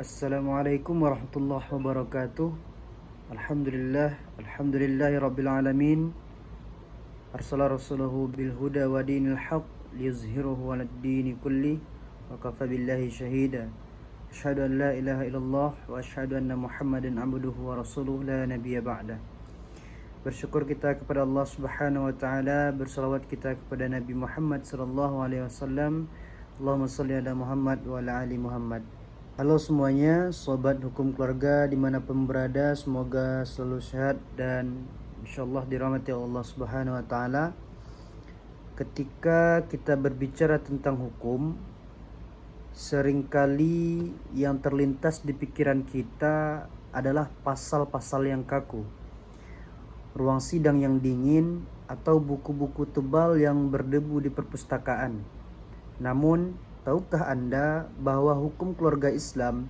Assalamualaikum warahmatullahi wabarakatuh. Alhamdulillahi rabbil alamin. Arsala rasulahu bil huda wa dinil haq liyuzhirahu 'alad dini kulli wa kafa billahi shahida. Asyhadu an la ilaha illallah wa asyhadu anna Muhammadan abduhu wa rasuluhu la nabiyya ba'da. Bersyukur kita kepada Allah Subhanahu wa taala, bersalawat kita kepada Nabi Muhammad sallallahu alaihi wasallam. Allahumma shalli ala Muhammad wa ala ali Muhammad. Halo semuanya, sobat hukum keluarga dimanapun berada, semoga selalu sehat dan insyaallah dirahmati Allah Subhanahu wa taala. Ketika kita berbicara tentang hukum, seringkali yang terlintas di pikiran kita adalah pasal-pasal yang kaku, ruang sidang yang dingin, atau buku-buku tebal yang berdebu di perpustakaan. Namun, tahukah Anda bahwa hukum keluarga Islam,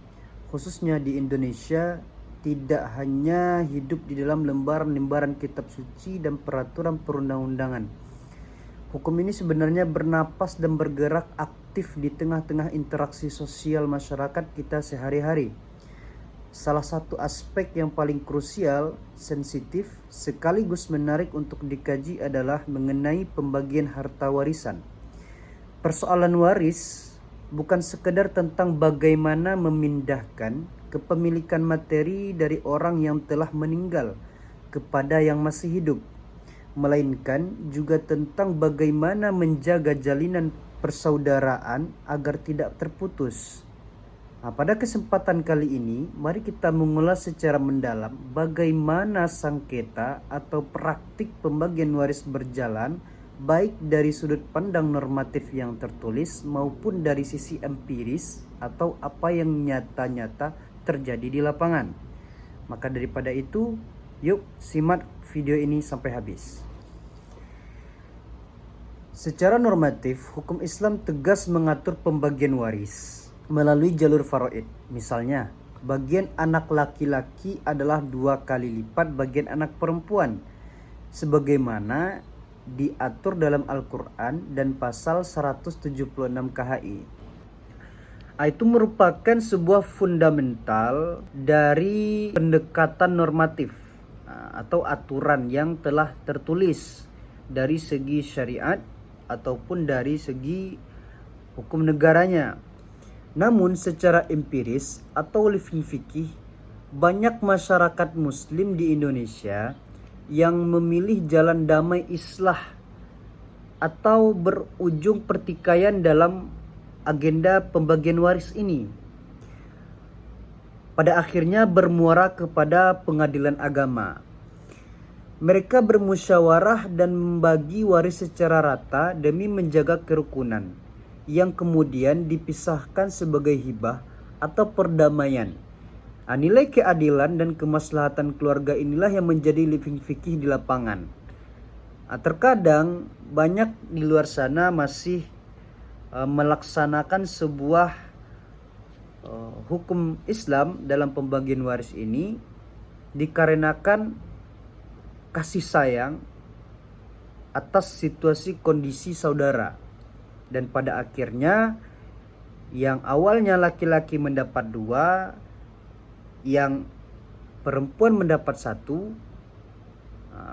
khususnya di Indonesia, tidak hanya hidup di dalam lembaran-lembaran kitab suci dan peraturan perundang-undangan. Hukum ini sebenarnya bernapas dan bergerak aktif di tengah-tengah interaksi sosial masyarakat kita sehari-hari. Salah satu aspek yang paling krusial, sensitif, sekaligus menarik untuk dikaji adalah mengenai pembagian harta warisan. Persoalan waris bukan sekedar tentang bagaimana memindahkan kepemilikan materi dari orang yang telah meninggal kepada yang masih hidup, melainkan juga tentang bagaimana menjaga jalinan persaudaraan agar tidak terputus. Pada kesempatan kali ini, mari kita mengulas secara mendalam bagaimana sengketa atau praktik pembagian waris berjalan, baik dari sudut pandang normatif yang tertulis maupun dari sisi empiris atau apa yang nyata-nyata terjadi di lapangan. Maka daripada itu, yuk simak video ini sampai habis. Secara normatif, hukum Islam tegas mengatur pembagian waris melalui jalur faraid. Misalnya, bagian anak laki-laki adalah 2 kali lipat bagian anak perempuan, sebagaimana diatur dalam Al-Quran dan pasal 176 KHI. Itu merupakan sebuah fundamental dari pendekatan normatif atau aturan yang telah tertulis dari segi syariat ataupun dari segi hukum negaranya. Namun secara empiris atau living fikih, banyak masyarakat muslim di Indonesia yang memilih jalan damai islah atau berujung pertikaian dalam agenda pembagian waris ini. Pada akhirnya bermuara kepada pengadilan agama. Mereka bermusyawarah dan membagi waris secara rata demi menjaga kerukunan, yang kemudian dipisahkan sebagai hibah atau perdamaian. Nilai keadilan dan kemaslahatan keluarga inilah yang menjadi living fikih di lapangan. Terkadang banyak di luar sana masih melaksanakan sebuah hukum Islam dalam pembagian waris ini dikarenakan kasih sayang atas situasi kondisi saudara. Dan pada akhirnya yang awalnya laki-laki mendapat 2, yang perempuan mendapat 1,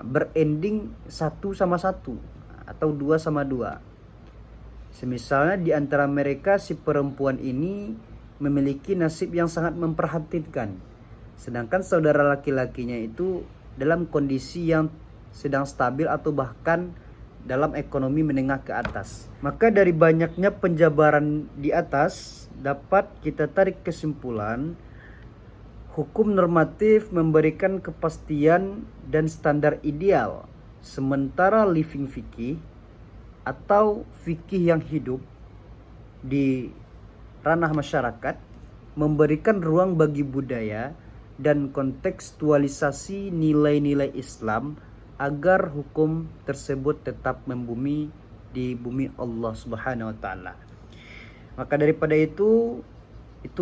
berending 1/1 atau 2/2. Semisalnya di antara mereka si perempuan ini memiliki nasib yang sangat memprihatinkan, sedangkan saudara laki-lakinya itu dalam kondisi yang sedang stabil atau bahkan dalam ekonomi menengah ke atas. Maka dari banyaknya penjabaran di atas dapat kita tarik kesimpulan, hukum normatif memberikan kepastian dan standar ideal, sementara living fikih atau fikih yang hidup di ranah masyarakat memberikan ruang bagi budaya dan kontekstualisasi nilai-nilai Islam agar hukum tersebut tetap membumi di bumi Allah Subhanahu wa taala. Maka daripada itu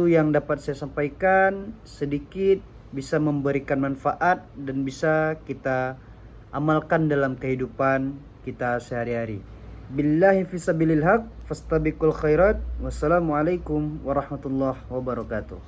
yang dapat saya sampaikan, sedikit bisa memberikan manfaat dan bisa kita amalkan dalam kehidupan kita sehari-hari. Billahi fisabilil haq fastabiqul khairat. Wassalamualaikum warahmatullahi wabarakatuh.